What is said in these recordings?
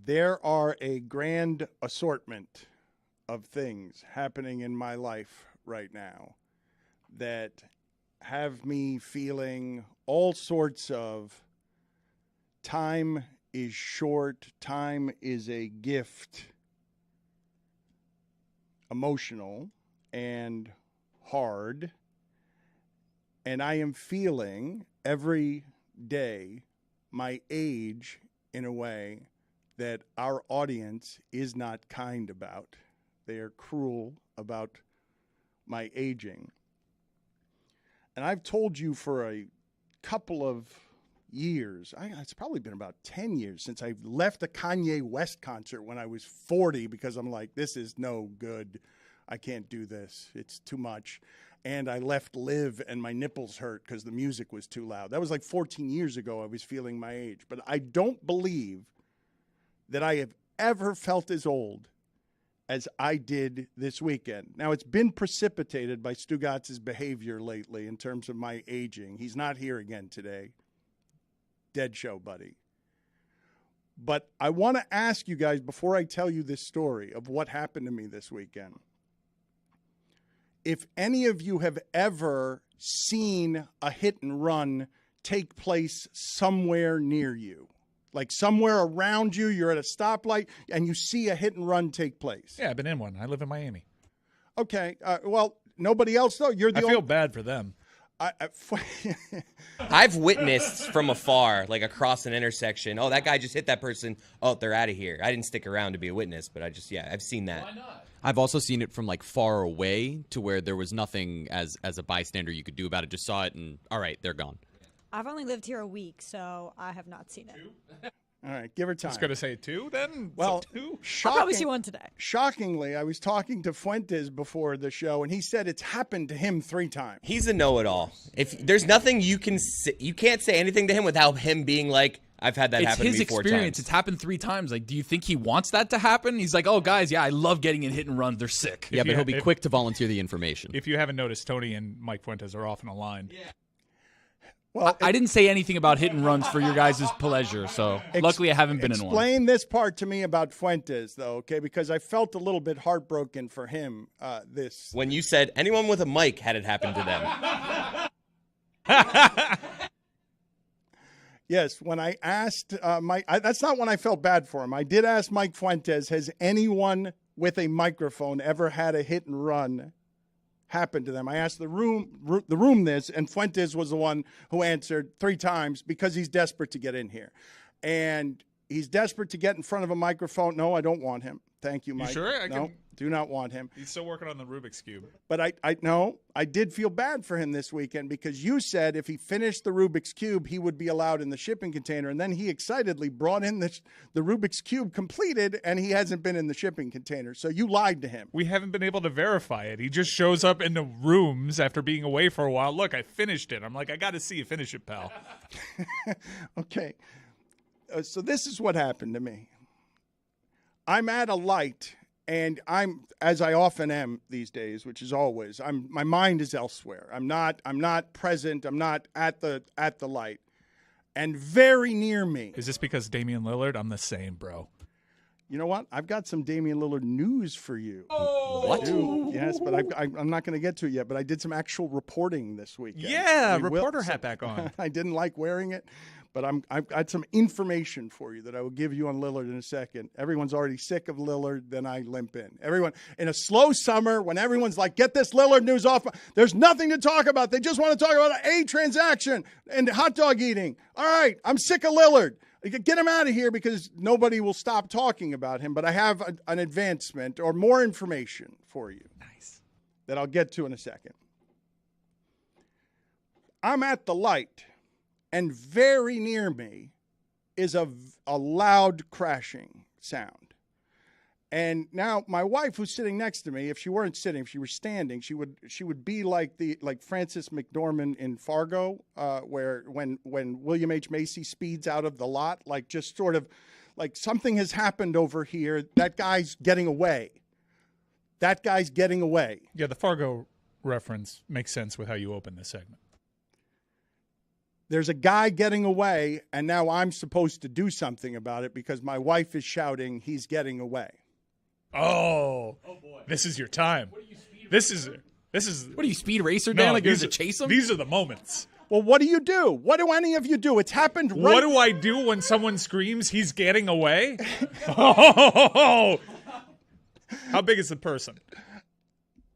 There are a grand assortment of things happening in my life right now that have me feeling all sorts of time is short, time is a gift, emotional and hard. And I am feeling every day my age in a way that our audience is not kind about. They are cruel about my aging. And I've told you for a couple of years, it's probably been about 10 years since I left a Kanye West concert when I was 40 because I'm like, this is no good. I can't do this. It's too much. And I left Live and my nipples hurt because the music was too loud. That was like 14 years ago. I was feeling my age. But I don't believe that I have ever felt as old as I did this weekend. Now, it's been precipitated by Stugotz's behavior lately in terms of my aging. He's not here again today. Dead show, buddy. But I want to ask you guys, before I tell you this story of what happened to me this weekend, if any of you have ever seen a hit and run take place somewhere near you, like somewhere around you, you're at a stoplight and you see a hit and run take place. Yeah, I've been in one. I live in Miami. Okay. Well, nobody else, though. You're the I feel bad for them. I've witnessed from afar, like across an intersection, oh, that guy just hit that person. Oh, they're out of here. I didn't stick around to be a witness, but I've seen that. Why not? I've also seen it from like far away to where there was nothing as a bystander you could do about it. Just saw it and all right, they're gone. I've only lived here a week, so I have not seen it. All right, give her time. I was going to say 2 then? Well, so 2? I'll probably see one today. Shockingly, I was talking to Fuentes before the show, and he said it's happened to him 3 times. He's a know-it-all. If there's nothing you can say, you can't say anything to him without him being like, I've had that happen to me 4 times. It's his experience. It's happened 3 times. Like, do you think he wants that to happen? He's like, oh, guys, yeah, I love getting in hit and runs. They're sick. Yeah, but he'll be quick to volunteer the information. If you haven't noticed, Tony and Mike Fuentes are often aligned. Yeah. Well, I didn't say anything about hit and runs for your guys' pleasure, so luckily I haven't been in one. Explain this part to me about Fuentes, though, okay? Because I felt a little bit heartbroken for him. When you said anyone with a mic had it happen to them. Yes, when I asked Mike, that's not when I felt bad for him. I did ask Mike Fuentes, has anyone with a microphone ever had a hit and run happen to them? I asked the room this, and Fuentes was the one who answered 3 times because he's desperate to get in here. And he's desperate to get in front of a microphone. No, I don't want him. Thank you, Mike. You sure? No, do not want him. He's still working on the Rubik's Cube. But I did feel bad for him this weekend because you said if he finished the Rubik's Cube, he would be allowed in the shipping container. And then he excitedly brought in the Rubik's Cube completed, and he hasn't been in the shipping container. So you lied to him. We haven't been able to verify it. He just shows up in the rooms after being away for a while. Look, I finished it. I'm like, I got to see you finish it, pal. Okay. So this is what happened to me. I'm at a light, and I'm, as I often am these days, which is always, my mind is elsewhere. I'm not present. I'm not at the light. And very near me. Is this because Damian Lillard? I'm the same, bro. You know what? I've got some Damian Lillard news for you. Oh, what? Yes, but I'm not going to get to it yet. But I did some actual reporting this weekend. Yeah, reporter hat back on. I didn't like wearing it. But I've got some information for you that I will give you on Lillard in a second. Everyone's already sick of Lillard, then I limp in. Everyone, in a slow summer, when everyone's like, get this Lillard news off, there's nothing to talk about. They just want to talk about a transaction and hot dog eating. All right, I'm sick of Lillard. Get him out of here because nobody will stop talking about him. But I have an advancement or more information for you. Nice. That I'll get to in a second. I'm at the light. And very near me is a loud crashing sound. And now my wife, who's sitting next to me, if she weren't sitting, if she were standing, she would be like Frances McDormand in Fargo, where when William H. Macy speeds out of the lot, like just sort of like something has happened over here. That guy's getting away. That guy's getting away. Yeah, the Fargo reference makes sense with how you open this segment. there's a guy getting away, and now I'm supposed to do something about it because my wife is shouting he's getting away. Oh boy. This is your time. This is What are you, speed racer, Dan? Like you're going to chase him? These are the moments. Well, what do you do? What do any of you do? It's happened right. What do I do when someone screams he's getting away? Oh! How big is the person?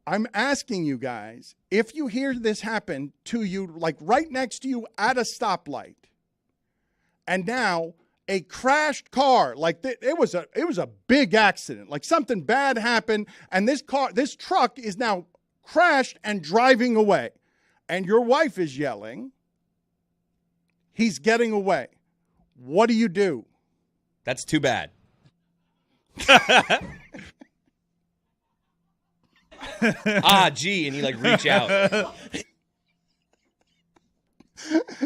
I'm asking you guys, if you hear this happen to you, like right next to you at a stoplight, and now a crashed car, like it was a big accident, like something bad happened, and this truck is now crashed and driving away, and your wife is yelling, he's getting away. What do you do? That's too bad. Gee, and you like reach out.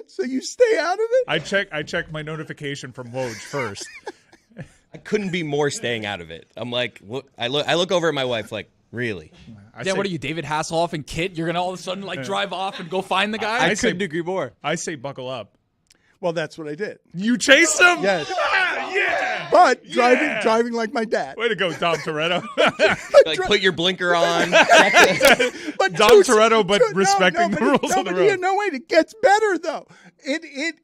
So you stay out of it? I check my notification from Woj first. I couldn't be more staying out of it. I'm like, I look over at my wife like, really? Dan, what are you, David Hasselhoff and Kit? You're going to all of a sudden like drive off and go find the guy? I couldn't agree more. I say buckle up. Well, that's what I did. You chased him? Yes. Yeah. But driving like my dad. Way to go, Dom Toretto. Like put your blinker on. But Dom Toretto, but respecting the rules of the road. No, wait, it gets better though.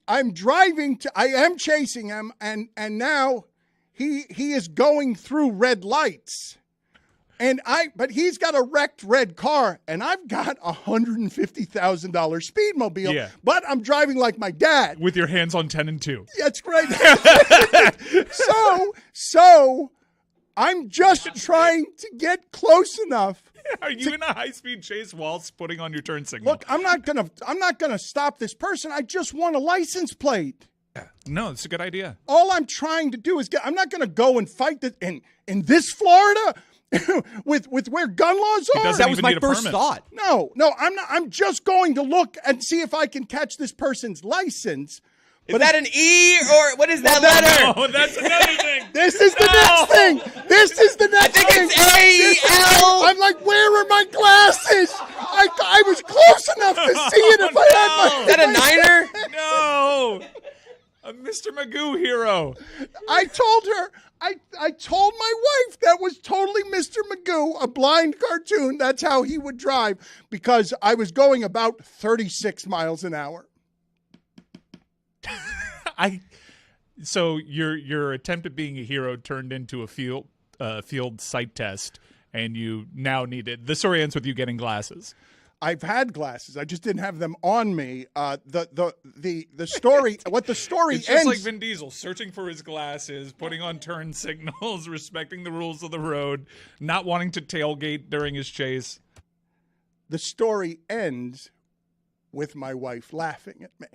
I'm driving I am chasing him, and now he is going through red lights. But he's got a wrecked red car, and I've got a $150,000 Speedmobile. Yeah. But I'm driving like my dad. With your hands on 10 and 2. That's right. So I'm just trying to get close enough. Are you in a high-speed chase whilst putting on your turn signal? Look, I'm not gonna stop this person. I just want a license plate. No, it's a good idea. All I'm trying to do is I'm not gonna go and fight in this Florida. with where gun laws are? That was my first thought. No, I'm not. I'm just going to look and see if I can catch this person's license. Is that an E or what is that letter? Oh, that's another thing. This is the next thing. This is the next thing. I think it's A-E-L. I'm like, where are my glasses? I was close enough to see it if I had my... Is that a niner? No. A Mr. Magoo hero. I told her... I told my wife that was totally Mr. Magoo, a blind cartoon. That's how he would drive, because I was going about 36 miles an hour. So your attempt at being a hero turned into a field sight test, and you now needed. The story ends with you getting glasses. I've had glasses. I just didn't have them on me. The story, what the story It's just ends. like Vin Diesel searching for his glasses, putting on turn signals, respecting the rules of the road, not wanting to tailgate during his chase. The story ends with my wife laughing at me.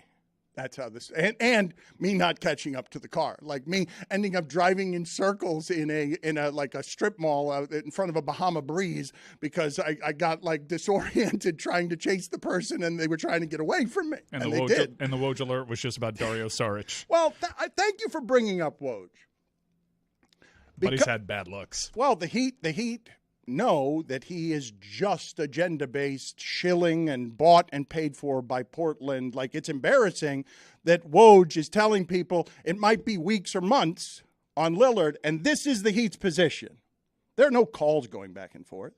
That's how this, and me not catching up to the car, like me ending up driving in circles in a like a strip mall in front of a Bahama Breeze because I got like disoriented trying to chase the person and they were trying to get away from me, and they did. And the Woj alert was just about Dario Saric. Well, thank you for bringing up Woj. But he's had bad looks. Well, the Heat know that he is just agenda-based, shilling and bought and paid for by Portland. Like, it's embarrassing that Woj is telling people it might be weeks or months on Lillard, and this is the Heat's position. There are no calls going back and forth.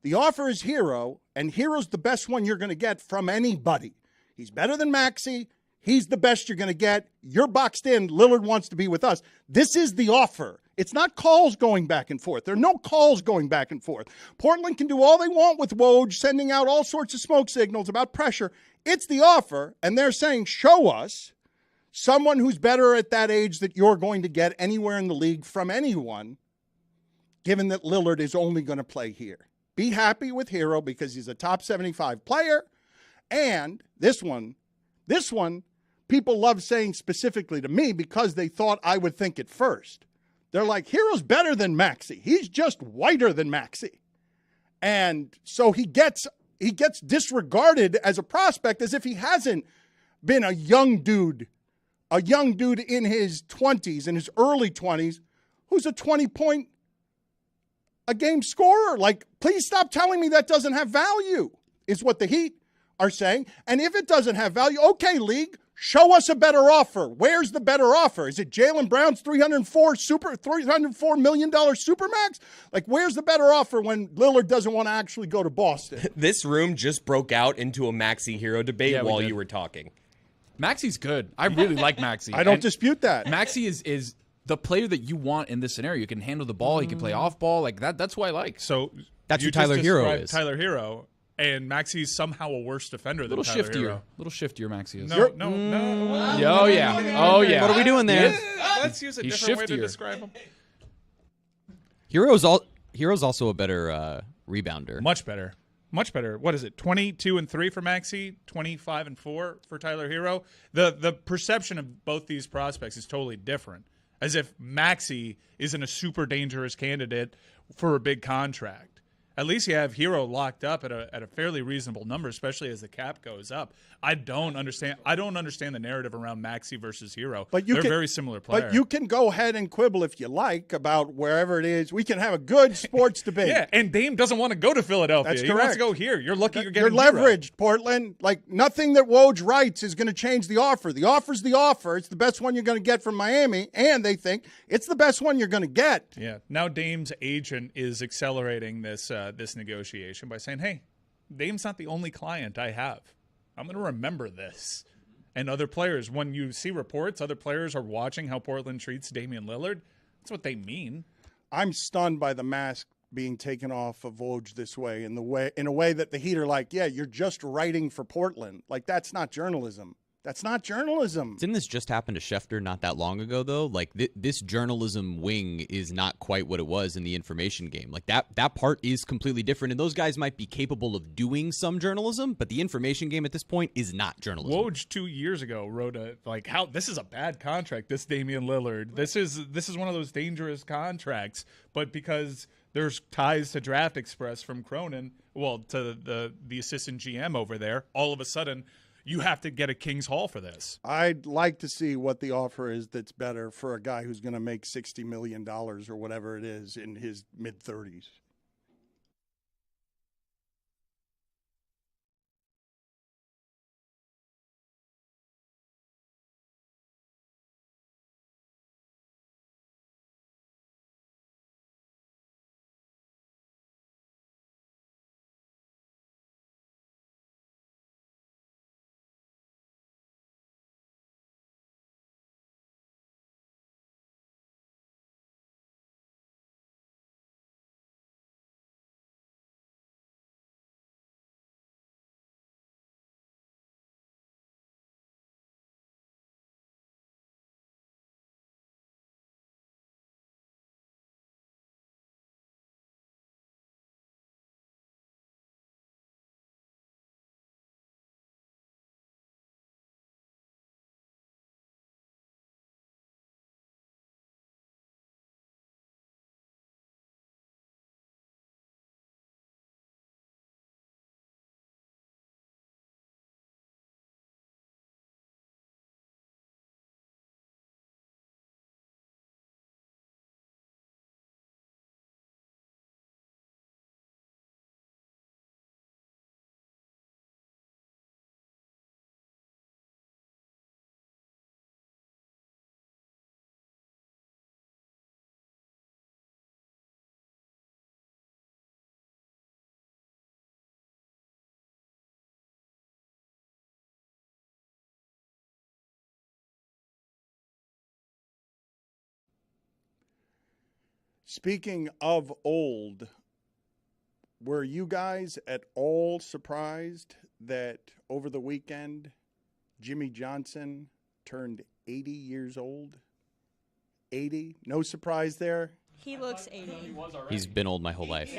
The offer is Hero, and Hero's the best one you're going to get from anybody. He's better than Maxey. He's the best you're going to get. You're boxed in. Lillard wants to be with us. This is the offer. It's not calls going back and forth. There are no calls going back and forth. Portland can do all they want with Woj, sending out all sorts of smoke signals about pressure. It's the offer, and they're saying, show us someone who's better at that age that you're going to get anywhere in the league from anyone, given that Lillard is only going to play here. Be happy with Hero because he's a top 75 player. And this one, people love saying specifically to me because they thought I would think it first. They're like, Hero's better than Maxey. He's just whiter than Maxey. And so he gets disregarded as a prospect as if he hasn't been a young dude in his 20s, in his early 20s, who's a 20-point a game scorer. Like, please stop telling me that doesn't have value, is what the Heat are saying. And if it doesn't have value, okay, league, show us a better offer. Where's the better offer? Is it Jaylen Brown's $304 million supermax? Like, where's the better offer when Lillard doesn't want to actually go to Boston? This room just broke out into a Maxey hero debate while you were talking. Maxey's good. I really like Maxey. I don't dispute that. Maxey is the player that you want in this scenario. He can handle the ball. He can play off ball. Like that. That's what I like. So That's you who Tyler just Hero described is. Tyler Hero, and Maxey's somehow a worse defender than Tyler Hero. A little shiftier Maxey is. No. Oh, yeah. Oh, yeah. What are we doing there? Let's use a He's different way to shiftier. describe him. Hero's also a better rebounder. Much better. Much better. What is it? 22 and 3 for Maxey, 25 and 4 for Tyler Hero. The perception of both these prospects is totally different. As if Maxey isn't a super dangerous candidate for a big contract. At least you have Hero locked up at a fairly reasonable number, especially as the cap goes up. I don't understand the narrative around Maxey versus Hero. But they're very similar players. But you can go ahead and quibble if you like about wherever it is. We can have a good sports debate. Yeah, and Dame doesn't want to go to Philadelphia. That's He wants correct. to go here. You're lucky you're You're getting Hero. leveraged, Portland. Like, nothing that Woj writes is going to change the offer. The offer's the offer. It's the best one you're going to get from Miami, and they think it's the best one you're going to get. Yeah. Now Dame's agent is accelerating this negotiation by saying, hey, Dame's not the only client I have. I'm going to remember this. And other players, when you see reports, other players are watching how Portland treats Damian Lillard. That's what they mean. I'm stunned by the mask being taken off of Woj this way, in a way that the Heat are like, yeah, you're just writing for Portland. Like, that's not journalism. That's not journalism. Didn't this just happen to Schefter not that long ago, though? Like, this journalism wing is not quite what it was in the information game. Like, that part is completely different, and those guys might be capable of doing some journalism, but the information game at this point is not journalism. Woj 2 years ago wrote how this is a bad contract, this Damian Lillard. This is one of those dangerous contracts, but because there's ties to Draft Express from Cronin, to the assistant GM over there, all of a sudden you have to get a King's Hall for this. I'd like to see what the offer is that's better for a guy who's going to make $60 million or whatever it is in his mid-30s. Speaking of old, were you guys at all surprised that over the weekend Jimmy Johnson turned 80 years old? 80? No surprise there? He looks 80. He's been old my whole life.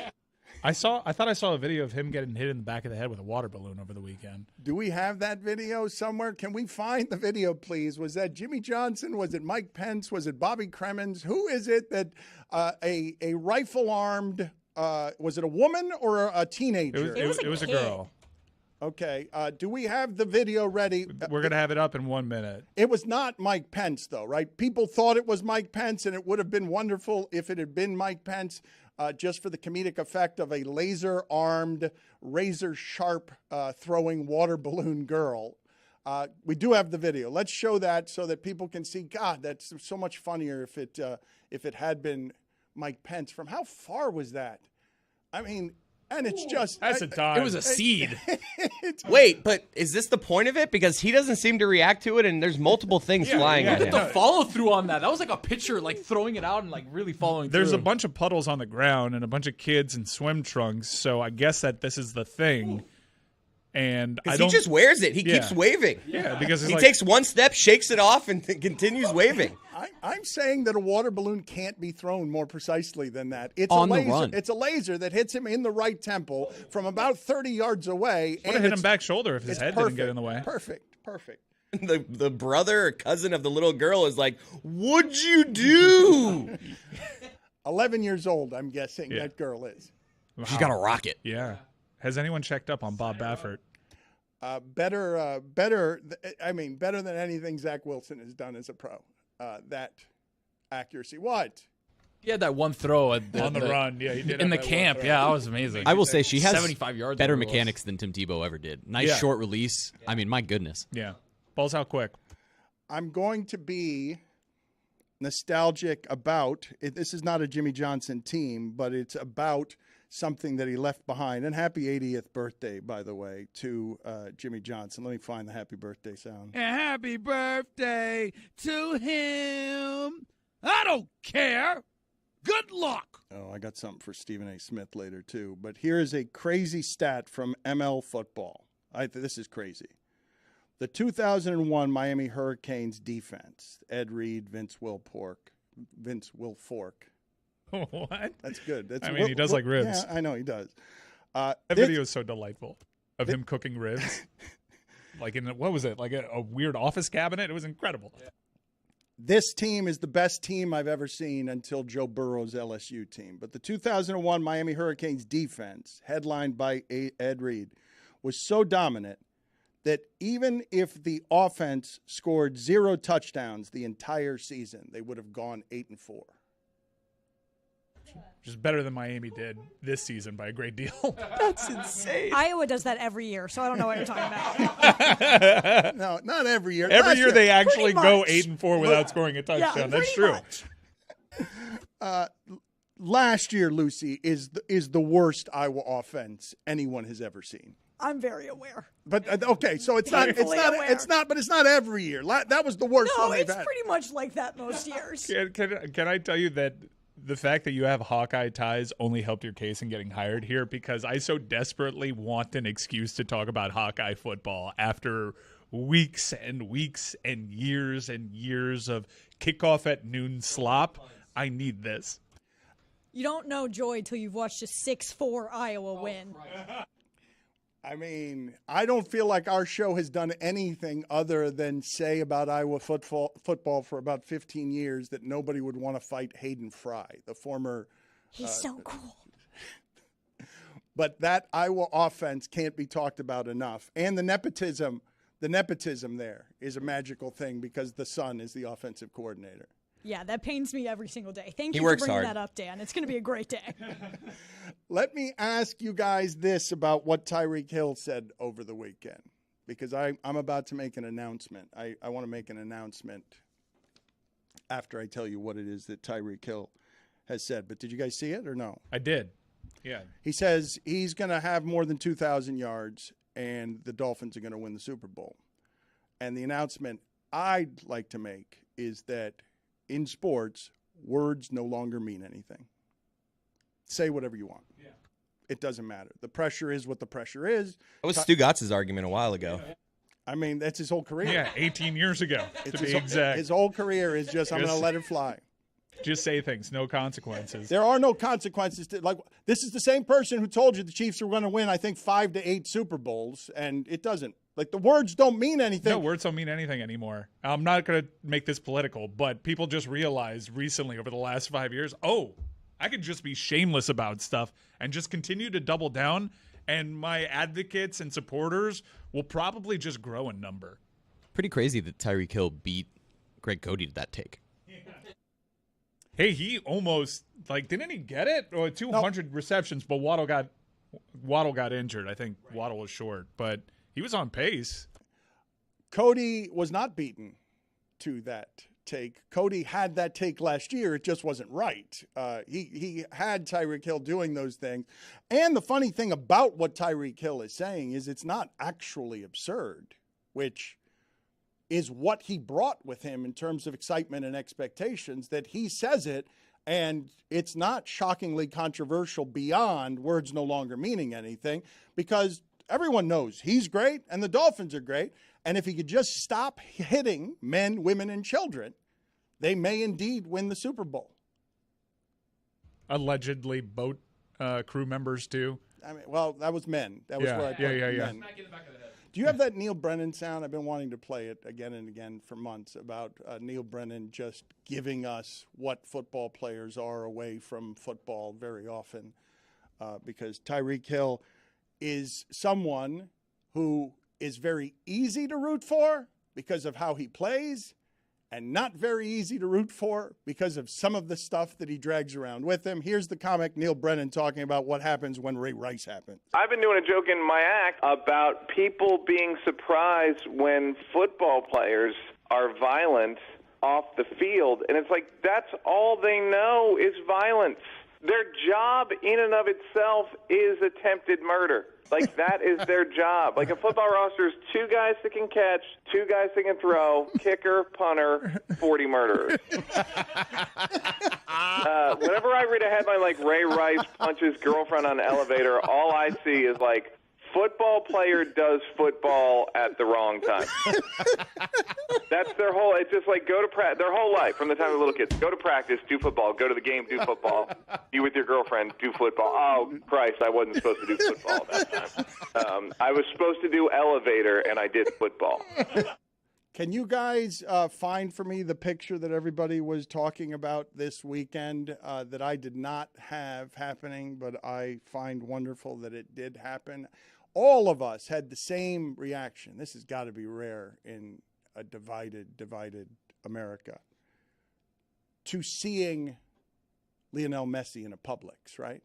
I thought I saw a video of him getting hit in the back of the head with a water balloon over the weekend. Do we have that video somewhere? Can we find the video, please? Was that Jimmy Johnson? Was it Mike Pence? Was it Bobby Cremins? Who is it that a rifle-armed, was it a woman or a teenager? It was a a kid. girl. Okay. Do we have the video ready? We're going to have it up in 1 minute. It was not Mike Pence, though, right? People thought it was Mike Pence, and it would have been wonderful if it had been Mike Pence, just for the comedic effect of a laser-armed, razor-sharp throwing water balloon girl. We do have the video. Let's show that so that people can see. God, that's so much funnier if it had been Mike Pence. From how far was that? I mean, and it's just That's a dime. It was a seed. Wait, but is this the point of it? Because he doesn't seem to react to it, and there's multiple things flying at Look him. at the follow through on that. That was like a pitcher, like throwing it out and like really following There's through. a bunch of puddles on the ground and a bunch of kids in swim trunks, so I guess that this is the thing. And I He don't just wears it. He Yeah. keeps waving. Yeah, because it's He like, takes one step, shakes it off, and continues waving. I'm saying that a water balloon can't be thrown more precisely than that. It's On a the laser. run. It's a laser that hits him in the right temple from about 30 yards away. would have hit him back shoulder if his head didn't get in the way. Perfect. The brother or cousin of the little girl is like, "What'd you do?" 11 years old, I'm guessing Yeah. that girl is. She's got a rocket. Yeah. Has anyone checked up on Bob Baffert? Better than anything Zach Wilson has done as a pro. That accuracy. What? He had that one throw at On the run. Yeah, he did in have the that camp. one throw. Yeah, that was amazing. I will say she has 75 yards. better whatever it was. mechanics than Tim Tebow ever did. Nice Yeah. short release. I mean, my goodness. Yeah. Balls out quick. I'm going to be nostalgic about it. This is not a Jimmy Johnson team, but it's about something that he left behind. And happy 80th birthday, by the way, to Jimmy Johnson. Let me find the happy birthday sound. Happy birthday to him. I don't care. Good luck. Oh, I got something for Stephen A. Smith later, too. But here is a crazy stat from ML Football. This is crazy. The 2001 Miami Hurricanes defense, Ed Reed, Vince Wilfork. What? That's good. That's, I mean, he does like ribs. Yeah, I know he does. That video is so delightful of him cooking ribs. Like in, what was it? Like a weird office cabinet? It was incredible. This team is the best team I've ever seen until Joe Burrow's LSU team. But the 2001 Miami Hurricanes defense, headlined by Ed Reed, was so dominant that even if the offense scored 0 touchdowns the entire season, they would have gone 8-4. Which is better than Miami did this season by a great deal. That's insane. Iowa does that every year, so I don't know what you're talking about. No, not every year. Every Last year they actually Pretty go much. 8-4 without scoring a touchdown. That's pretty true. much. Last year, Lucy, is the worst Iowa offense anyone has ever seen. I'm very aware. But okay, so it's not Painfully aware. but it's not every year. That was the worst No, one they've it's had. pretty much like that most years. Can I tell you that the fact that you have Hawkeye ties only helped your case in getting hired here, because I so desperately want an excuse to talk about Hawkeye football after weeks and weeks and years of kickoff at noon slop. I need this. You don't know joy till you've watched a 6-4 Iowa win. I mean, I don't feel like our show has done anything other than say about Iowa football for about 15 years that nobody would want to fight Hayden Fry, the former. He's so cool. But that Iowa offense can't be talked about enough. And the nepotism there is a magical thing because the son is the offensive coordinator. Yeah, that pains me every single day. Thank He you for works bringing hard. that up, Dan. It's going to be a great day. Let me ask you guys this about what Tyreek Hill said over the weekend, because I'm about to make an announcement. I want to make an announcement after I tell you what it is that Tyreek Hill has said. But did you guys see it or no? I did. Yeah. He says he's going to have more than 2,000 yards and the Dolphins are going to win the Super Bowl. And the announcement I'd like to make is that in sports, words no longer mean anything. Say whatever you want. Yeah. It doesn't matter. The pressure is what the pressure is. That was Stugotz's argument a while ago. I mean, that's his whole career. Yeah, 18 years ago, to be exact. His whole career is just, I'm going to let it fly. Just say things, no consequences. There are no consequences. This is the same person who told you the Chiefs were going to win, I think, 5 to 8 Super Bowls, and it doesn't. Like, the words don't mean anything. No, words don't mean anything anymore. I'm not going to make this political, but people just realized recently over the last 5 years, I could just be shameless about stuff and just continue to double down, and my advocates and supporters will probably just grow in number. Pretty crazy that Tyreek Hill beat Greg Cody to that take. Hey, he almost didn't he get it? Or 200 receptions, but Waddle got injured. I think Waddle was short, but he was on pace. Cody was not beaten to that take. Cody had that take last year. It just wasn't right. He had Tyreek Hill doing those things. And the funny thing about what Tyreek Hill is saying is it's not actually absurd, which is what he brought with him in terms of excitement and expectations, that he says it, and it's not shockingly controversial beyond words no longer meaning anything, because everyone knows he's great and the Dolphins are great. And if he could just stop hitting men, women, and children, they may indeed win the Super Bowl. Allegedly boat crew members too. I mean, well, that was men. That was where I put men. Do you have that Neil Brennan sound? I've been wanting to play it again and again for months about Neil Brennan just giving us what football players are away from football very often, because Tyreek Hill is someone who is very easy to root for because of how he plays, and not very easy to root for because of some of the stuff that he drags around with him. Here's the comic Neil Brennan talking about what happens when Ray Rice happens. I've been doing a joke in my act about people being surprised when football players are violent off the field, and it's like that's all they know is violence. Their job in and of itself is attempted murder. Like, that is their job. Like, a football roster is 2 guys that can catch, 2 guys that can throw, kicker, punter, 40 murderers. Whenever I read a headline like Ray Rice punches girlfriend on elevator, all I see is, like, football player does football at the wrong time. That's their whole, it's just like go to practice, their whole life from the time they're little kids. Go to practice, do football. Go to the game, do football. Be with your girlfriend, do football. Oh, Christ, I wasn't supposed to do football that time. I was supposed to do elevator, and I did football. Can you guys find for me the picture that everybody was talking about this weekend that I did not have happening, but I find wonderful that it did happen? All of us had the same reaction. This has got to be rare in a divided America. To seeing Lionel Messi in a Publix, right?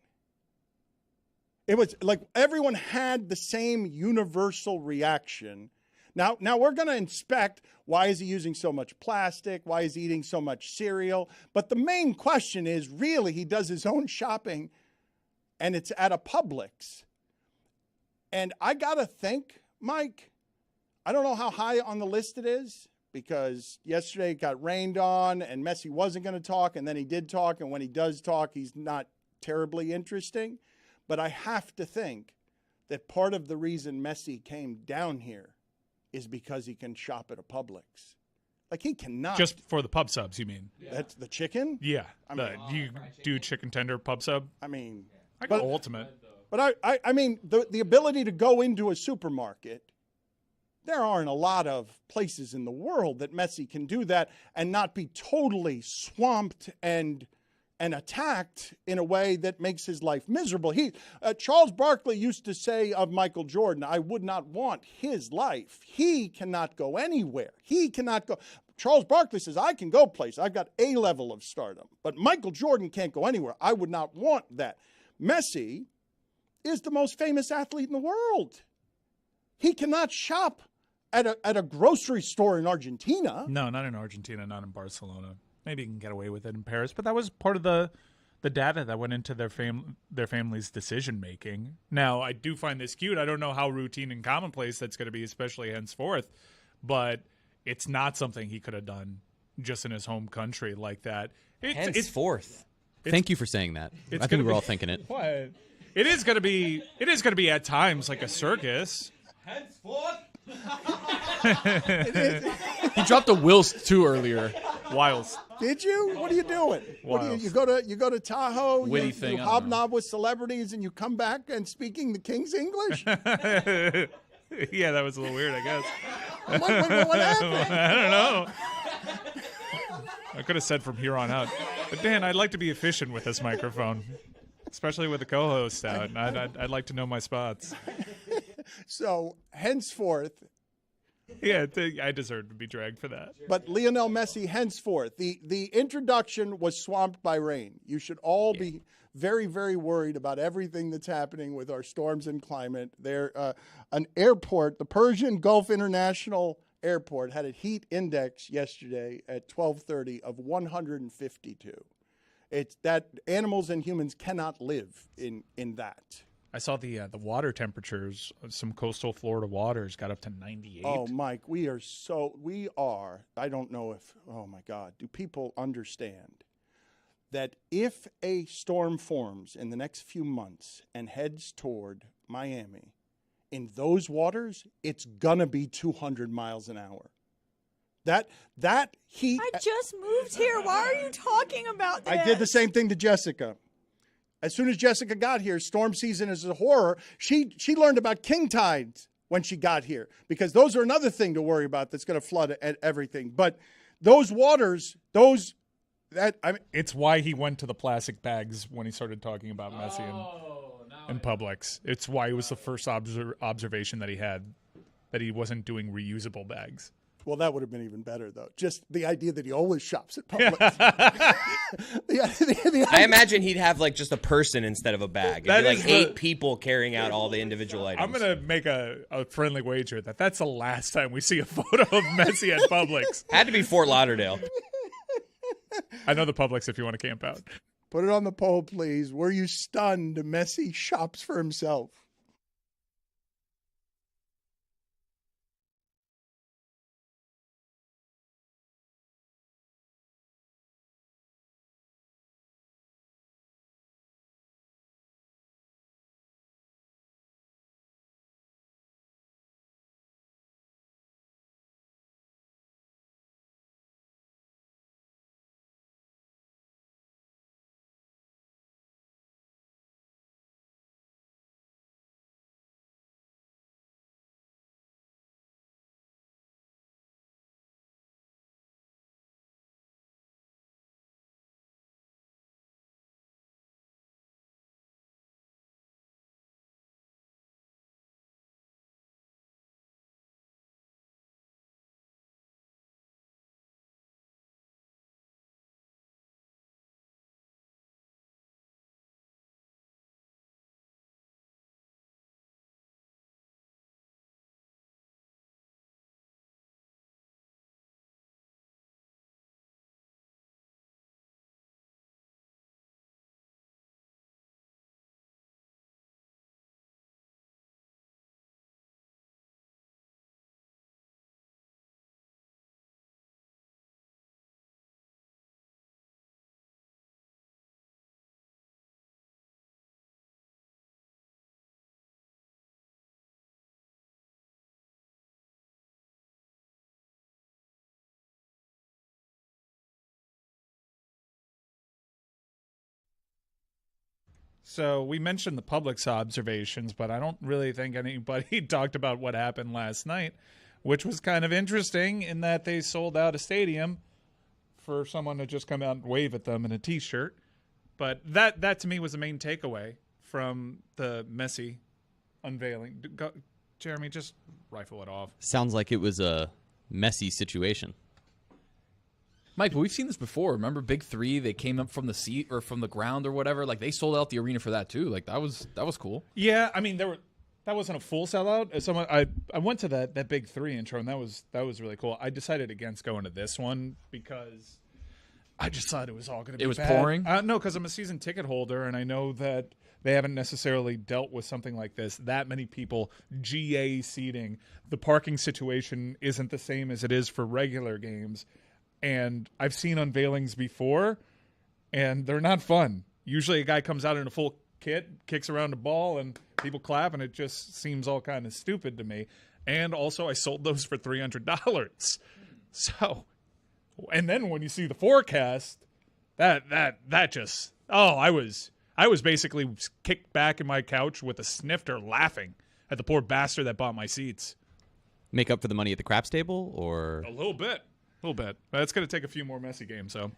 It was like everyone had the same universal reaction. Now we're going to inspect, why is he using so much plastic? Why is he eating so much cereal? But the main question is, really, he does his own shopping, and it's at a Publix. And I got to think, Mike, I don't know how high on the list it is, because yesterday it got rained on, and Messi wasn't going to talk, and then he did talk, and when he does talk, he's not terribly interesting. But I have to think that part of the reason Messi came down here is because he can shop at a Publix. Like, he cannot. Just for the pub subs, you mean? That's the chicken? Yeah. I mean, you do chicken tender pub sub? I mean. I go ultimate. But I mean, the ability to go into a supermarket, there aren't a lot of places in the world that Messi can do that and not be totally swamped and attacked in a way that makes his life miserable. Charles Barkley used to say of Michael Jordan, I would not want his life. He cannot go anywhere. He cannot go. Charles Barkley says, I can go places. I've got a level of stardom. But Michael Jordan can't go anywhere. I would not want that. Messi is the most famous athlete in the world. He cannot shop at a grocery store in Argentina. No, not in Argentina, not in Barcelona. Maybe you can get away with it in Paris, but that was part of the data that went into their family's decision making. Now, I do find this cute. I don't know how routine and commonplace that's going to be, especially henceforth, but it's not something he could have done just in his home country like that. Henceforth. Thank you for saying that. I think we're all thinking it. What? It is going to be at times like a circus. Henceforth. He dropped the Wills too earlier. Wiles. Did you? What are you doing? What do you go to Tahoe, Witty thing, you I don't hobnob with celebrities, and you come back and speaking the King's English? Yeah, that was a little weird, I guess. What happened? I don't know. I could have said from here on out. But Dan, I'd like to be efficient with this microphone. Especially with the co-host out. I'd like to know my spots. So henceforth, Yeah, I deserve to be dragged for that. but Lionel Messi henceforth, the introduction was swamped by rain. You should all be very, very worried about everything that's happening with our storms and climate. There, an airport, the Persian Gulf International Airport, had a heat index yesterday at 12:30 of 152. It's that animals and humans cannot live in that. I saw the water temperatures. Some coastal Florida waters got up to 98. Oh, Mike, we are. I don't know if, oh my God, do people understand that if a storm forms in the next few months and heads toward Miami, in those waters, it's gonna be 200 miles an hour. That heat. I just moved here. Why are you talking about this? I did the same thing to Jessica. As soon as Jessica got here, storm season is a horror. She learned about king tides when she got here, because those are another thing to worry about that's going to flood everything. But those waters, it's why he went to the plastic bags when he started talking about Messi and Publix. It's why it was the first observation that he had, that he wasn't doing reusable bags. Well, that would have been even better, though. Just the idea that he always shops at Publix. I imagine he'd have like just a person instead of a bag. It'd be like 8 people carrying out all the individual items. I'm going to make a friendly wager that that's the last time we see a photo of Messi at Publix. Had to be Fort Lauderdale. I know the Publix if you want to camp out. Put it on the poll, please. Were you stunned Messi shops for himself? So we mentioned the Publix observations, but I don't really think anybody talked about what happened last night, which was kind of interesting in that they sold out a stadium for someone to just come out and wave at them in a T-shirt. But that to me was the main takeaway from the Messi unveiling. Jeremy, just rifle it off. Sounds like it was a messy situation. Mike, but we've seen this before. Remember Big 3? They came up from the seat or from the ground or whatever. Like, they sold out the arena for that too. Like, that was cool. Yeah, I mean, that wasn't a full sellout. I went to that Big 3 intro, and that was really cool. I decided against going to this one because I just thought it was all going to be bad. It was pouring? No, because I'm a season ticket holder, and I know that they haven't necessarily dealt with something like this. That many people, GA seating. The parking situation isn't the same as it is for regular games. And I've seen unveilings before, and they're not fun. Usually a guy comes out in a full kit, kicks around a ball, and people clap, and it just seems all kind of stupid to me. And also, I sold those for $300. So, and then when you see the forecast, that just, I was basically kicked back in my couch with a snifter laughing at the poor bastard that bought my seats. Make up for the money at the craps table, or A little bit. A little bit. But it's going to take a few more Messi games, so.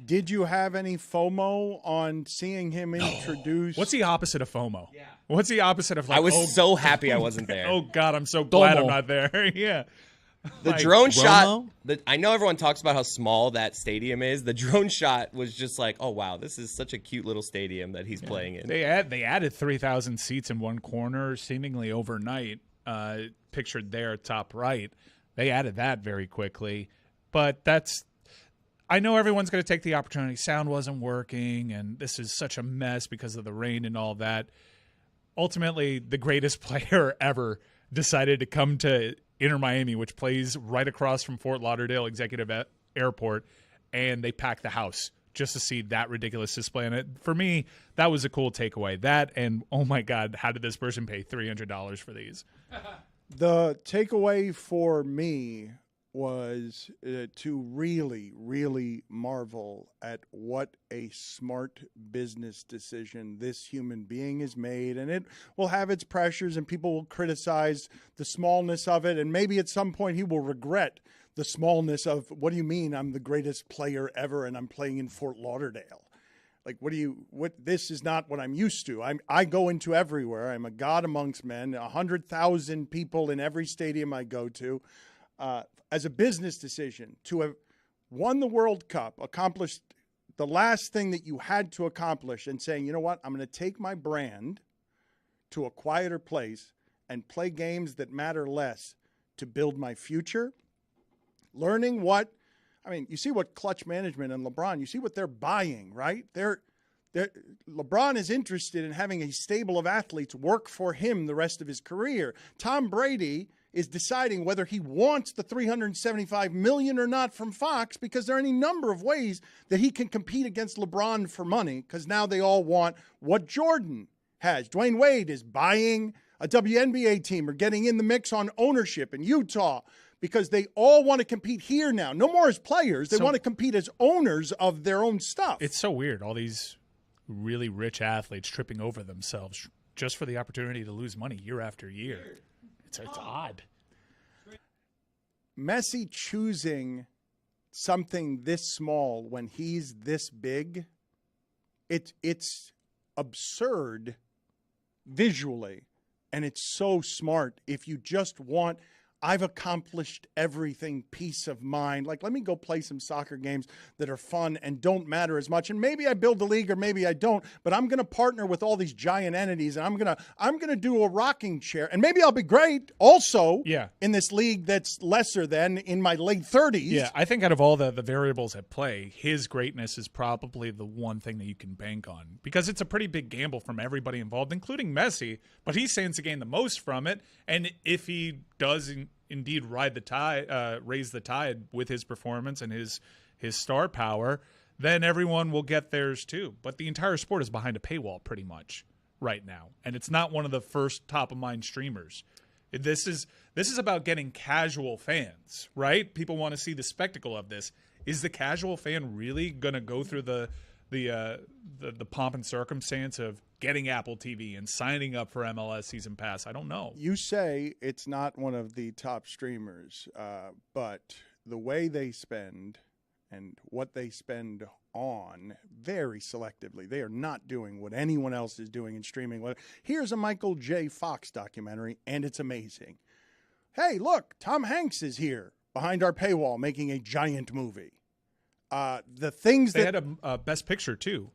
Did you have any FOMO on seeing him introduce? What's the opposite of FOMO? Yeah. What's the opposite of like? I was so happy I wasn't there. Oh God, I'm so glad Domo. I'm not there. Yeah. The Like, drone shot. Romo? I know everyone talks about how small that stadium is. The drone shot was just like, oh wow, this is such a cute little stadium that he's playing in. They added 3,000 seats in one corner, seemingly overnight. Pictured there, top right. They added that very quickly, but that's. I know everyone's going to take the opportunity. Sound wasn't working, and this is such a mess because of the rain and all that. Ultimately, the greatest player ever decided to come to Inter Miami, which plays right across from Fort Lauderdale Executive Airport, and they packed the house just to see that ridiculous display. And for me, that was a cool takeaway. That and, oh my God, how did this person pay $300 for these? The takeaway for me was to really, really marvel at what a smart business decision this human being has made. And it will have its pressures, and people will criticize the smallness of it. And maybe at some point he will regret the smallness of, what do you mean I'm the greatest player ever and I'm playing in Fort Lauderdale? Like, this is not what I'm used to. I go into everywhere. I'm a god amongst men, 100,000 people in every stadium I go to. As a business decision, to have won the World Cup, accomplished the last thing that you had to accomplish, and saying, you know what, I'm going to take my brand to a quieter place and play games that matter less to build my future. Learning what, you see what Clutch Management and LeBron, you see what they're buying, right? LeBron is interested in having a stable of athletes work for him the rest of his career. Tom Brady is deciding whether he wants the $375 million or not from Fox, because there are any number of ways that he can compete against LeBron for money, because now they all want what Jordan has. Dwayne Wade is buying a WNBA team or getting in the mix on ownership in Utah, because they all want to compete here now. No more as players. They want to compete as owners of their own stuff. It's so weird. All these really rich athletes tripping over themselves just for the opportunity to lose money year after year. It's odd. Messi choosing something this small when he's this big, it's absurd visually, and it's so smart. If you just want, I've accomplished everything, peace of mind. Like, let me go play some soccer games that are fun and don't matter as much. And maybe I build the league or maybe I don't, but I'm going to partner with all these giant entities, and I'm going to do a rocking chair. And maybe I'll be great also in this league that's lesser than in my late 30s. Yeah, I think out of all the variables at play, his greatness is probably the one thing that you can bank on, because it's a pretty big gamble from everybody involved, including Messi, but he stands to gain the most from it. And if he does indeed raise the tide with his performance and his star power, then everyone will get theirs too. But the entire sport is behind a paywall pretty much right now, and it's not one of the first top of mind streamers. This is about getting casual fans, right? People want to see the spectacle of this. Is the casual fan really going to go through the pomp and circumstance of getting Apple TV and signing up for MLS Season Pass? I don't know. You say it's not one of the top streamers, but the way they spend and what they spend on very selectively. They are not doing what anyone else is doing in streaming. Here's a Michael J. Fox documentary, and it's amazing. Hey, look, Tom Hanks is here behind our paywall making a giant movie. The things they that had a Best Picture too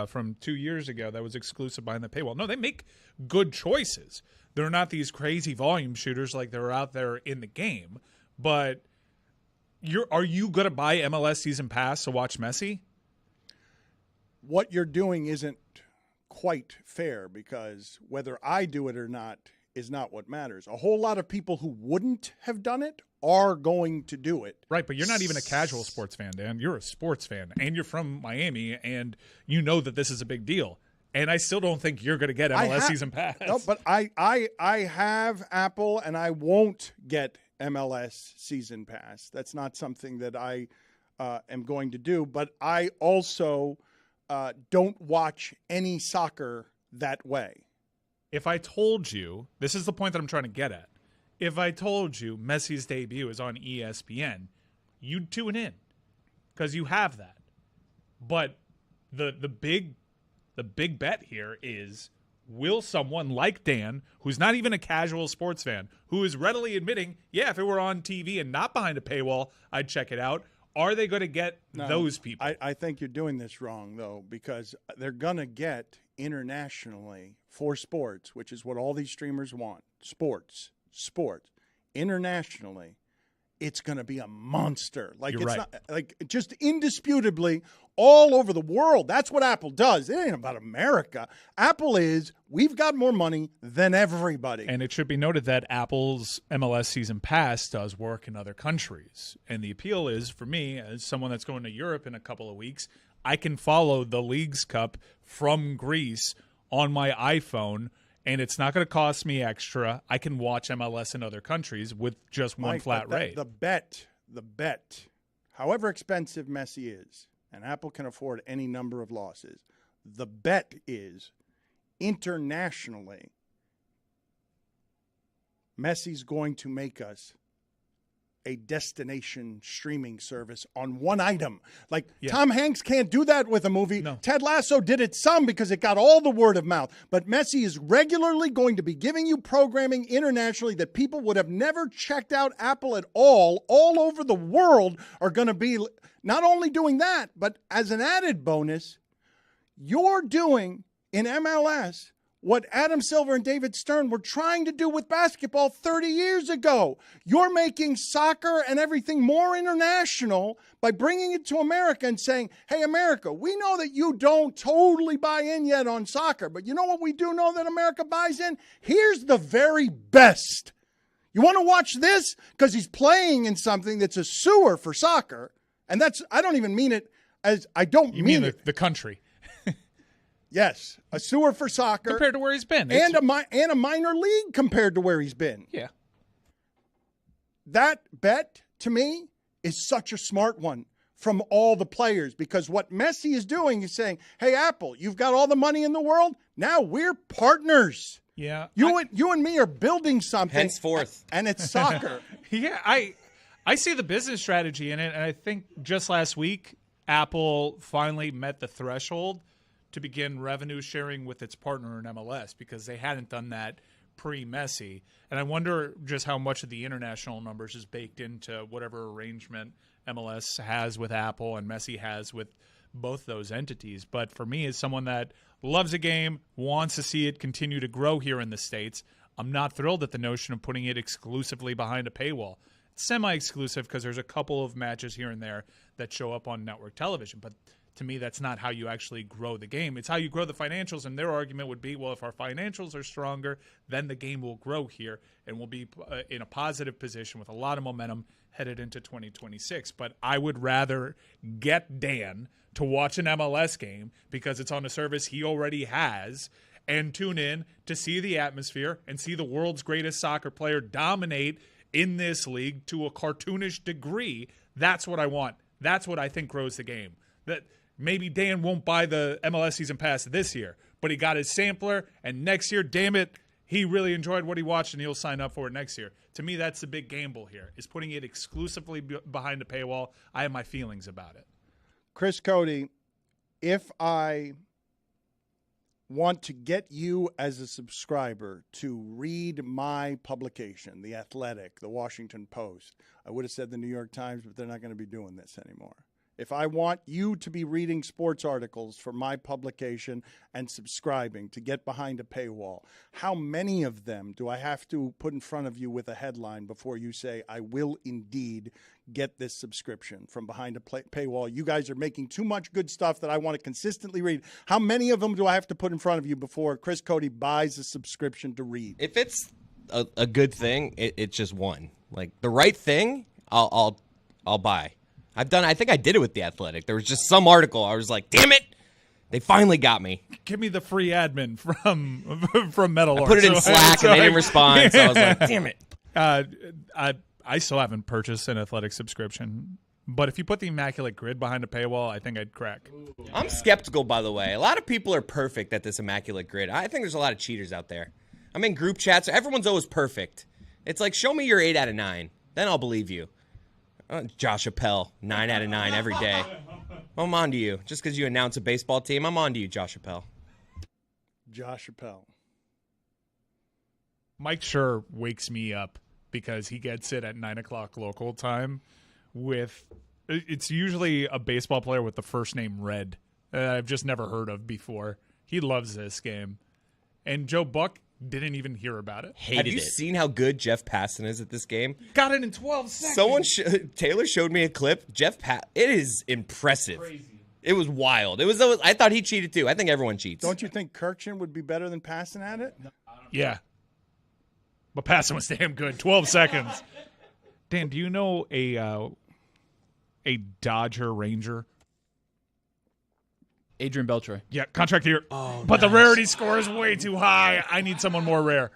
from 2 years ago that was exclusive behind the paywall. No, they make good choices. They're not these crazy volume shooters like they're out there in the game. But are you going to buy MLS Season Pass to watch Messi? What you're doing isn't quite fair, because whether I do it or not is not what matters. A whole lot of people who wouldn't have done it are going to do it. Right, but you're not even a casual sports fan, Dan. You're a sports fan, and you're from Miami, and you know that this is a big deal. And I still don't think you're going to get MLS Season Pass. No, but I have Apple, and I won't get MLS Season Pass. That's not something that I am going to do. But I also don't watch any soccer that way. If I told you, this is the point that I'm trying to get at. If I told you Messi's debut is on ESPN, you'd tune in because you have that. But the big bet here is, will someone like Dan, who's not even a casual sports fan, who is readily admitting, yeah, if it were on TV and not behind a paywall, I'd check it out. Are they going to get those people? I think you're doing this wrong, though, because they're going to get internationally for sports, which is what all these streamers want. Sports. Internationally, it's going to be a monster. Like, You're it's right. not, like, just indisputably all over the world. That's what Apple does. It ain't about America. Apple is, we've got more money than everybody. And it should be noted that Apple's MLS Season Pass does work in other countries. And the appeal is, for me, as someone that's going to Europe in a couple of weeks, I can follow the Leagues Cup from Greece on my iPhone, and it's not going to cost me extra. I can watch MLS in other countries with just one flat rate. The bet, however expensive Messi is, and Apple can afford any number of losses, the bet is internationally, Messi's going to make us a destination streaming service on one item. Like, Tom Hanks can't do that with a movie. No. Ted Lasso did it some because it got all the word of mouth. But Messi is regularly going to be giving you programming internationally that people would have never checked out Apple at all over the world are going to be not only doing that, but as an added bonus, you're doing in MLS what Adam Silver and David Stern were trying to do with basketball 30 years ago. You're making soccer and everything more international by bringing it to America and saying, hey, America, we know that you don't totally buy in yet on soccer, but you know what we do know that America buys in? Here's the very best. You want to watch this? Because he's playing in something that's a sewer for soccer. And that's, I don't even mean it as, I don't You mean mean it. the country. Yes, a sewer for soccer. Compared to where he's been. And a minor league compared to where he's been. Yeah. That bet, to me, is such a smart one from all the players, because what Messi is doing is saying, hey, Apple, you've got all the money in the world. Now we're partners. Yeah. You and me are building something. Henceforth. And it's soccer. Yeah, I see the business strategy in it, and I think just last week, Apple finally met the threshold to begin revenue sharing with its partner in MLS, because they hadn't done that pre-Messi. And I wonder just how much of the international numbers is baked into whatever arrangement MLS has with Apple and Messi has with both those entities. But for me, as someone that loves a game, wants to see it continue to grow here in the States, I'm not thrilled at the notion of putting it exclusively behind a paywall. It's semi-exclusive because there's a couple of matches here and there that show up on network television. But to me, that's not how you actually grow the game. It's how you grow the financials, and their argument would be, well, if our financials are stronger, then the game will grow here and we'll be in a positive position with a lot of momentum headed into 2026. But I would rather get Dan to watch an MLS game because it's on a service he already has and tune in to see the atmosphere and see the world's greatest soccer player dominate in this league to a cartoonish degree. That's what I want. That's what I think grows the game. That maybe Dan won't buy the MLS Season Pass this year, but he got his sampler, and next year, damn it, he really enjoyed what he watched, and he'll sign up for it next year. To me, that's the big gamble here, is putting it exclusively behind a paywall. I have my feelings about it. Chris Cody, if I want to get you as a subscriber to read my publication, The Athletic, The Washington Post, I would have said The New York Times, but they're not going to be doing this anymore. If I want you to be reading sports articles for my publication and subscribing to get behind a paywall, how many of them do I have to put in front of you with a headline before you say, I will indeed get this subscription from behind a paywall? You guys are making too much good stuff that I want to consistently read. How many of them do I have to put in front of you before Chris Cody buys a subscription to read? If it's a good thing, it's just one. Like the right thing, I'll buy. I think I did it with The Athletic. There was just some article. I was like, damn it. They finally got me. Give me the free admin from Metal I put it in Slack and they didn't respond. So I was like, damn it. I still haven't purchased an Athletic subscription. But if you put the Immaculate Grid behind a paywall, I think I'd crack. I'm skeptical, by the way. A lot of people are perfect at this Immaculate Grid. I think there's a lot of cheaters out there. I'm in group chats. Everyone's always perfect. It's like, show me your 8 out of 9. Then I'll believe you. Josh Appel, 9 out of 9 every day. I'm on to you. Just because you announce a baseball team, I'm on to you, Josh Appel. Josh Appel. Mike Schur wakes me up because he gets it at 9 o'clock local time with – it's usually a baseball player with the first name Red that I've just never heard of before. He loves this game. And Joe Buck didn't even hear about it. Have you seen how good Jeff Passan is at this game? Got it in 12 seconds. Taylor showed me a clip. It is impressive. Crazy. It was wild. I thought he cheated too. I think everyone cheats. Don't you think Kirkshin would be better than Passan at it? Yeah. But Passan was damn good. 12 seconds. Dan, do you know a Dodger Ranger? Adrian Beltre. Yeah, contract here. But the rarity score is way too high. I need someone more rare.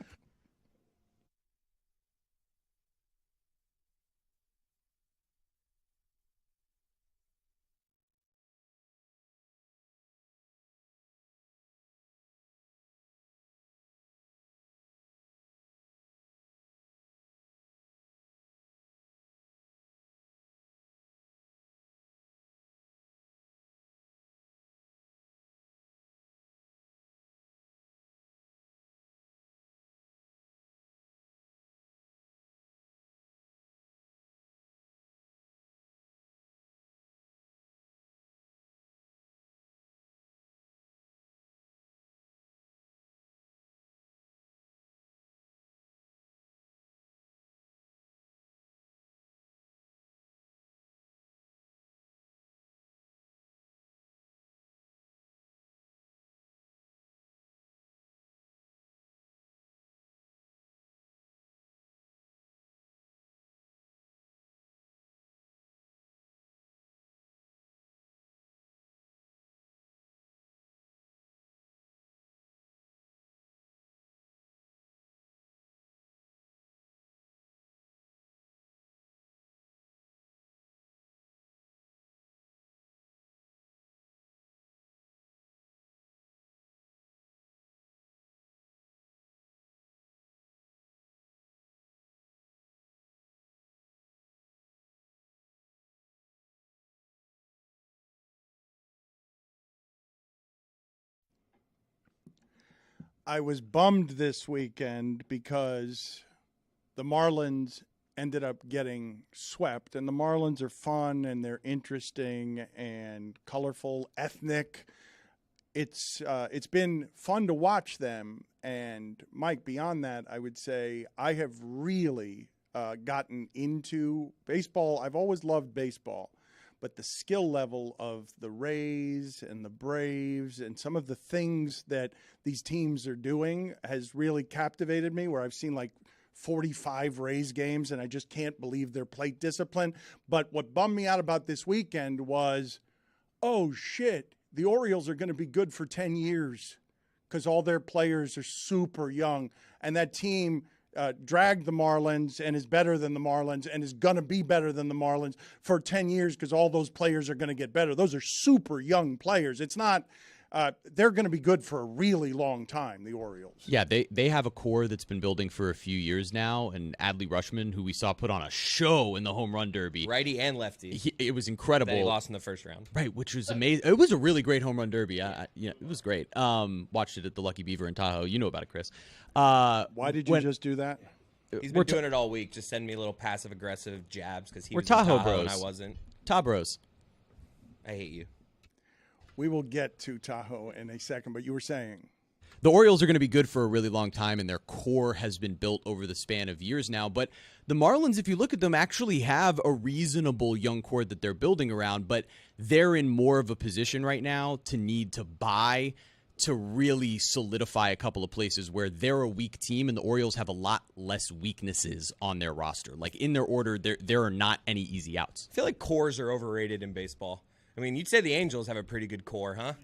I was bummed this weekend because the Marlins ended up getting swept. And the Marlins are fun and they're interesting and colorful, ethnic. It's been fun to watch them. And, Mike, beyond that, I would say I have really gotten into baseball. I've always loved baseball. But the skill level of the Rays and the Braves and some of the things that these teams are doing has really captivated me, where I've seen like 45 Rays games and I just can't believe their plate discipline. But what bummed me out about this weekend was, oh, shit, the Orioles are going to be good for 10 years because all their players are super young. And that team dragged the Marlins and is better than the Marlins and is going to be better than the Marlins for 10 years because all those players are going to get better. Those are super young players. It's not they're going to be good for a really long time, the Orioles. Yeah, they have a core that's been building for a few years now, and Adley Rutschman, who we saw put on a show in the home run derby. Righty and lefty. It was incredible. That he lost in the first round. Right, which was amazing. It was a really great home run derby. Yeah, it was great. Watched it at the Lucky Beaver in Tahoe. You know about it, Chris. Why did you just do that? He's been doing it all week. Just send me little passive-aggressive jabs because he We're was in Tahoe Tahoe bros. and I wasn't. Tahoe Bros. I hate you. We will get to Tahoe in a second, but you were saying. The Orioles are going to be good for a really long time, and their core has been built over the span of years now. But the Marlins, if you look at them, actually have a reasonable young core that they're building around, but they're in more of a position right now to need to buy to really solidify a couple of places where they're a weak team, and the Orioles have a lot less weaknesses on their roster. Like, in their order, there are not any easy outs. I feel like cores are overrated in baseball. I mean, you'd say the Angels have a pretty good core, huh?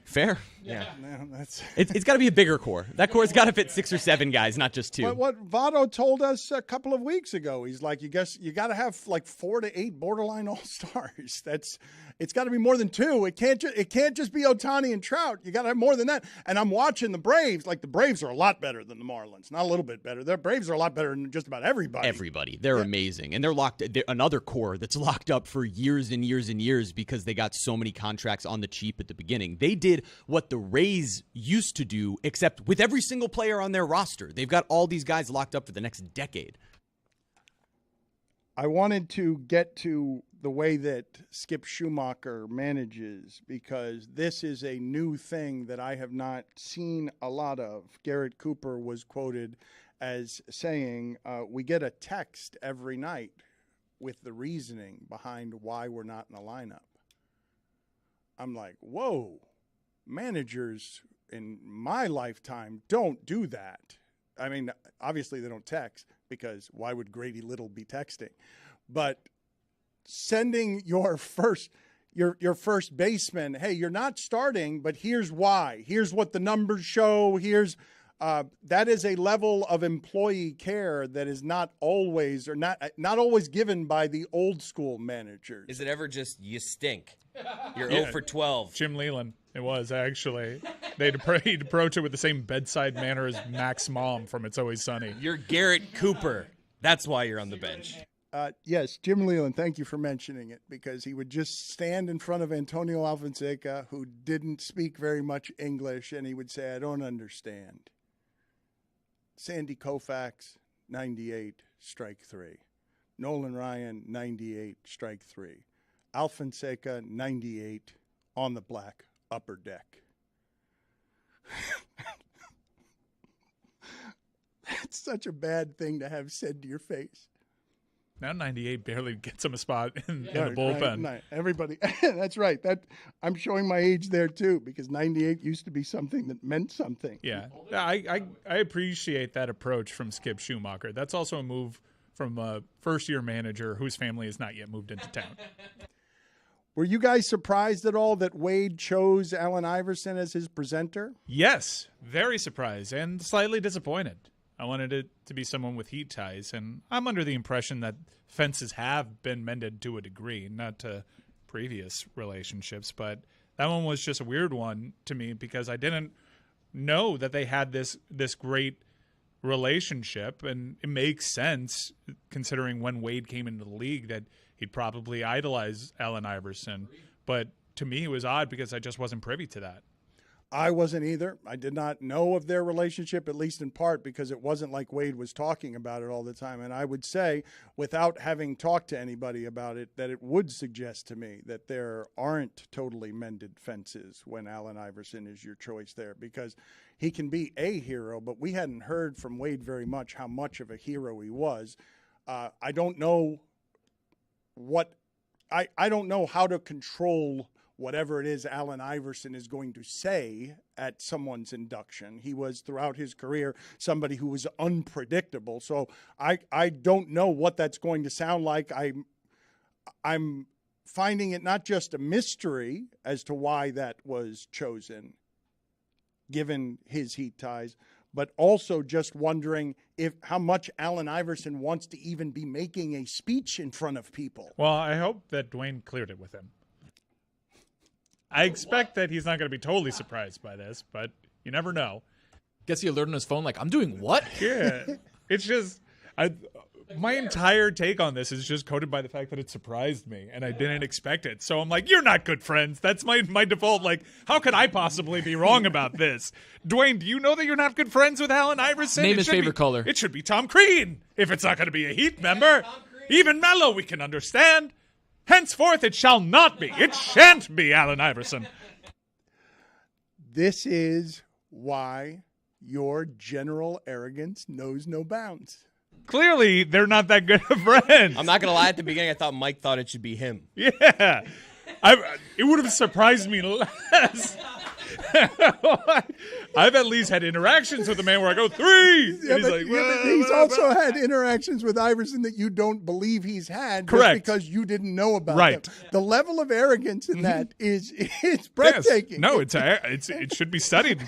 Fair. Yeah. No, that's It's got to be a bigger core. That core's got to fit 6 or 7 guys, not just 2. what Votto told us a couple of weeks ago. He's like, you got to have like 4 to 8 borderline all-stars. It's got to be more than 2. It can't just be Ohtani and Trout. You got to have more than that. And I'm watching the Braves. Like, the Braves are a lot better than the Marlins. Not a little bit better. The Braves are a lot better than just about everybody. Everybody. They're amazing. And they're another core that's locked up for years and years and years because they got so many contracts on the cheap at the beginning. They did what the Rays used to do, except with every single player on their roster. They've got all these guys locked up for the next decade. I wanted to get to the way that Skip Schumacher manages, because this is a new thing that I have not seen a lot of. Garrett Cooper was quoted as saying, we get a text every night with the reasoning behind why we're not in the lineup. I'm like, whoa, managers in my lifetime don't do that. I mean, obviously they don't text, because why would Grady Little be texting? But sending your first baseman, hey, you're not starting, but here's why. Here's what the numbers show. Here's that is a level of employee care that is not always given by the old school managers. Is it ever just you stink? You're 0 for 12. Jim Leland, it was actually. He'd approach it with the same bedside manner as Mac's mom from It's Always Sunny. You're Garrett Cooper. That's why you're on the bench. Yes, Jim Leland, thank you for mentioning it, because he would just stand in front of Antonio Alfonseca, who didn't speak very much English, and he would say, I don't understand. Sandy Koufax, 98, strike 3. Nolan Ryan, 98, strike 3. Alfonseca, 98, on the black upper deck. That's such a bad thing to have said to your face. Now 98 barely gets him a spot in the bullpen. Right. Everybody, that's right. That I'm showing my age there too, because 98 used to be something that meant something. Yeah, I appreciate that approach from Skip Schumacher. That's also a move from a first-year manager whose family has not yet moved into town. Were you guys surprised at all that Wade chose Allen Iverson as his presenter? Yes, very surprised and slightly disappointed. I wanted it to be someone with heat ties, and I'm under the impression that fences have been mended to a degree, not to previous relationships, but that one was just a weird one to me because I didn't know that they had this great relationship, and it makes sense considering when Wade came into the league that he'd probably idolize Allen Iverson, but to me it was odd because I just wasn't privy to that. I wasn't either. I did not know of their relationship, at least in part, because it wasn't like Wade was talking about it all the time. And I would say, without having talked to anybody about it, that it would suggest to me that there aren't totally mended fences when Allen Iverson is your choice there, because he can be a hero, but we hadn't heard from Wade very much how much of a hero he was. I don't know I don't know how to control whatever it is Allen Iverson is going to say at someone's induction. He was, throughout his career, somebody who was unpredictable. So I don't know what that's going to sound like. I'm finding it not just a mystery as to why that was chosen, given his heat ties, but also just wondering how much Allen Iverson wants to even be making a speech in front of people. Well, I hope that Dwayne cleared it with him. I expect that he's not going to be totally surprised by this, but you never know. Gets the alert on his phone like, I'm doing what? Yeah. It's just, my entire take on this is just coded by the fact that it surprised me, and I didn't expect it. So I'm like, you're not good friends. That's my default. Like, how could I possibly be wrong about this? Dwayne, do you know that you're not good friends with Allen Iverson? Name his favorite color. It should be Tom Crean, if it's not going to be a Heat member. Even Melo, we can understand. Henceforth, it shall not be. It shan't be Allen Iverson. This is why your general arrogance knows no bounds. Clearly, they're not that good of friends. I'm not going to lie. At the beginning, I thought Mike thought it should be him. Yeah. It would have surprised me less I've at least had interactions with the man where I go 3. Yeah, and he's but, like, but he's also had interactions with Iverson that you don't believe he's had, Correct. just because you didn't know about Right. them. The level of arrogance in that is breathtaking. Yes. No, it should be studied.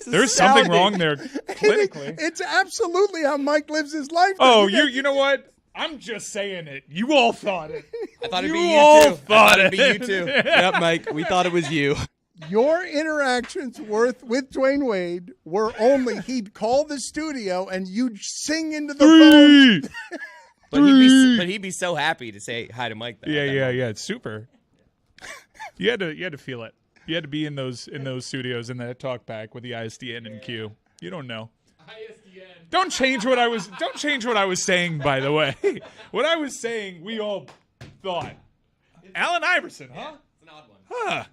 There's something wrong there clinically. It's absolutely how Mike lives his life. Oh, you know what? I'm just saying it. You all thought it. I thought it'd be You you all too. thought it'd be you it. too. Yep, Mike. We thought it was you. Your interactions with Dwayne Wade were only he'd call the studio and you'd sing into the phone. 3. But he'd be so happy to say hi to Mike. Though, Yeah. It's super. You had to feel it. You had to be in those studios in that talk back with the ISDN and Q. You don't know. Don't change what I was saying, by the way. What I was saying, we all thought. Allen Iverson, huh? It's an odd one. Huh.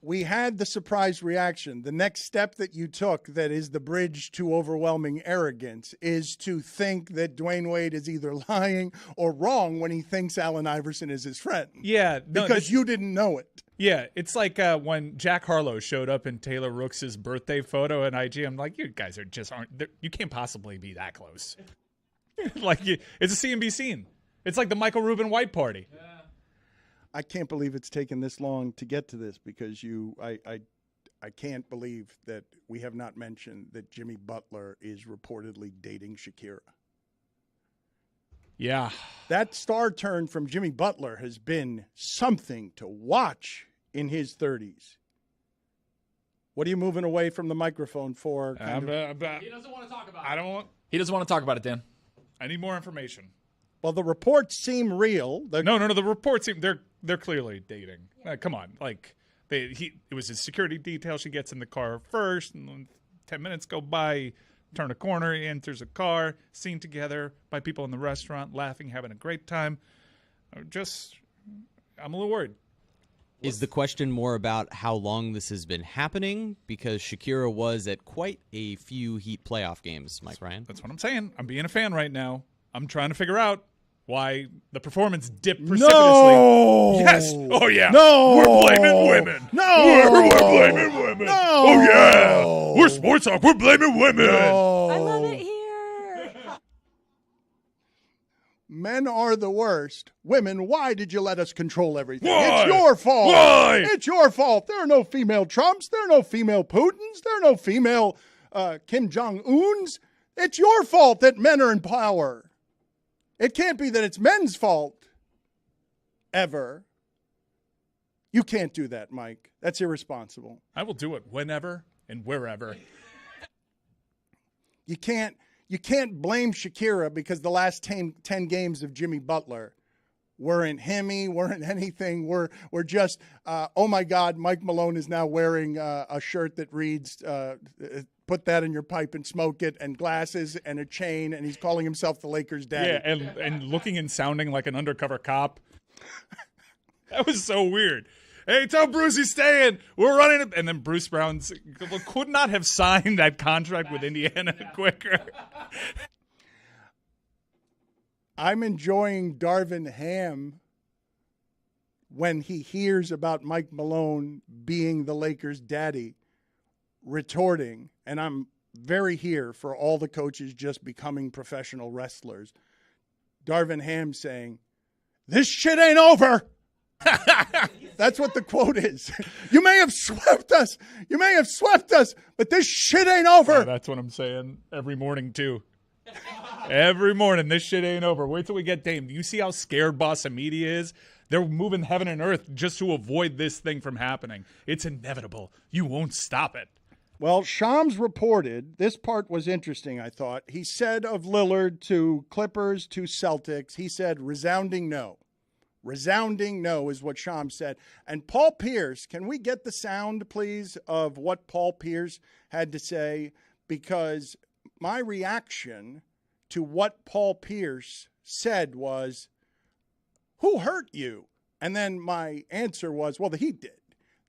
We had the surprise reaction. The next step that you took that is the bridge to overwhelming arrogance is to think that Dwayne Wade is either lying or wrong when he thinks Allen Iverson is his friend. Yeah. No, because you didn't know it. Yeah, it's like when Jack Harlow showed up in Taylor Rooks' birthday photo at IG. I'm like, you guys you can't possibly be that close. It's a CNB scene. It's like the Michael Rubin White party. Yeah. I can't believe it's taken this long to get to this because I can't believe that we have not mentioned that Jimmy Butler is reportedly dating Shakira. Yeah. That star turn from Jimmy Butler has been something to watch in his 30s. What are you moving away from the microphone for? He doesn't want to talk about it. He doesn't want to talk about it, Dan. I need more information. Well, the reports seem real. No. The reports seem they're clearly dating. Come on, it was his security detail. She gets in the car first, and then 10 minutes go by. Turn a corner, he enters a car, seen together by people in the restaurant, laughing, having a great time. I'm a little worried. Is the question more about how long this has been happening? Because Shakira was at quite a few Heat playoff games, Mike Ryan. That's what I'm saying. I'm being a fan right now. I'm trying to figure out why the performance dipped precipitously. No! Yes. Oh, yeah. No! We're blaming women. No! We're blaming women. No! Oh, yeah. We're sports talk. We're blaming women. No! I love it here. Men are the worst. Women, why did you let us control everything? Why? It's your fault. Why? It's your fault. There are no female Trumps. There are no female Putins. There are no female Kim Jong-uns. It's your fault that men are in power. It can't be that it's men's fault. Ever. You can't do that, Mike. That's irresponsible. I will do it whenever and wherever. You can't blame Shakira because the last 10 games of Jimmy Butler weren't himmy, weren't anything. We're just, oh, my God, Mike Malone is now wearing a shirt that reads, put that in your pipe and smoke it, and glasses and a chain, and he's calling himself the Lakers' daddy. Yeah, and looking and sounding like an undercover cop. That was so weird. Hey, tell Bruce he's staying. We're running it. And then Bruce Brown could not have signed that contract with Indiana quicker. I'm enjoying Darvin Ham when he hears about Mike Malone being the Lakers' daddy, retorting, and I'm very here for all the coaches just becoming professional wrestlers. Darvin Ham saying, "This shit ain't over." That's what the quote is. You may have swept us. You may have swept us, but this shit ain't over. Oh, that's what I'm saying every morning, too. Every morning, this shit ain't over. Wait till we get Dame. Do you see how scared Boss Media is? They're moving heaven and earth just to avoid this thing from happening. It's inevitable. You won't stop it. Well, Shams reported, this part was interesting, I thought. He said of Lillard to Clippers to Celtics, he said resounding no. Resounding no is what Shams said. And Paul Pierce, can we get the sound, please, of what Paul Pierce had to say? Because my reaction to what Paul Pierce said was, who hurt you? And then my answer was, well, the Heat did.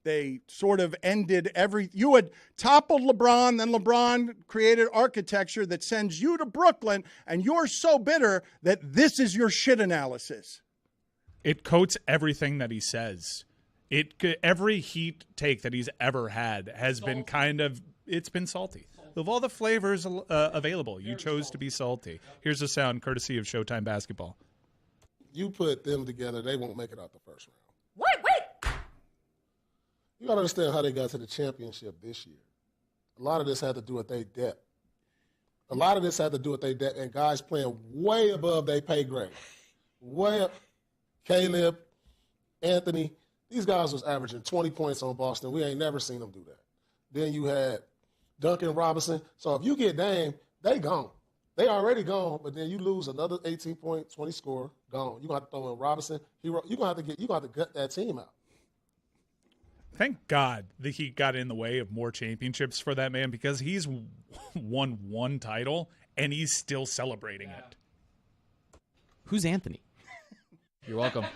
They sort of ended you had toppled LeBron, then LeBron created architecture that sends you to Brooklyn, and you're so bitter that this is your shit analysis. It coats everything that he says. Every Heat take that he's ever had has been it's been salty. Of all the flavors available, you chose to be salty. Here's a sound courtesy of Showtime Basketball. You put them together, they won't make it out the first round. Wait. You got to understand how they got to the championship this year. A lot of this had to do with their depth. And guys playing way above their pay grade. Way up. Caleb, Anthony, these guys was averaging 20 points on Boston. We ain't never seen them do that. Then you had Duncan Robinson. So if you get Dame, they gone. They already gone, but then you lose another 18 point, 20 score, gone. You're going to have to throw in Robinson. You're going to have to gut that team out. Thank God the Heat got in the way of more championships for that man, because he's won one title and he's still celebrating it. Who's Anthony? You're welcome.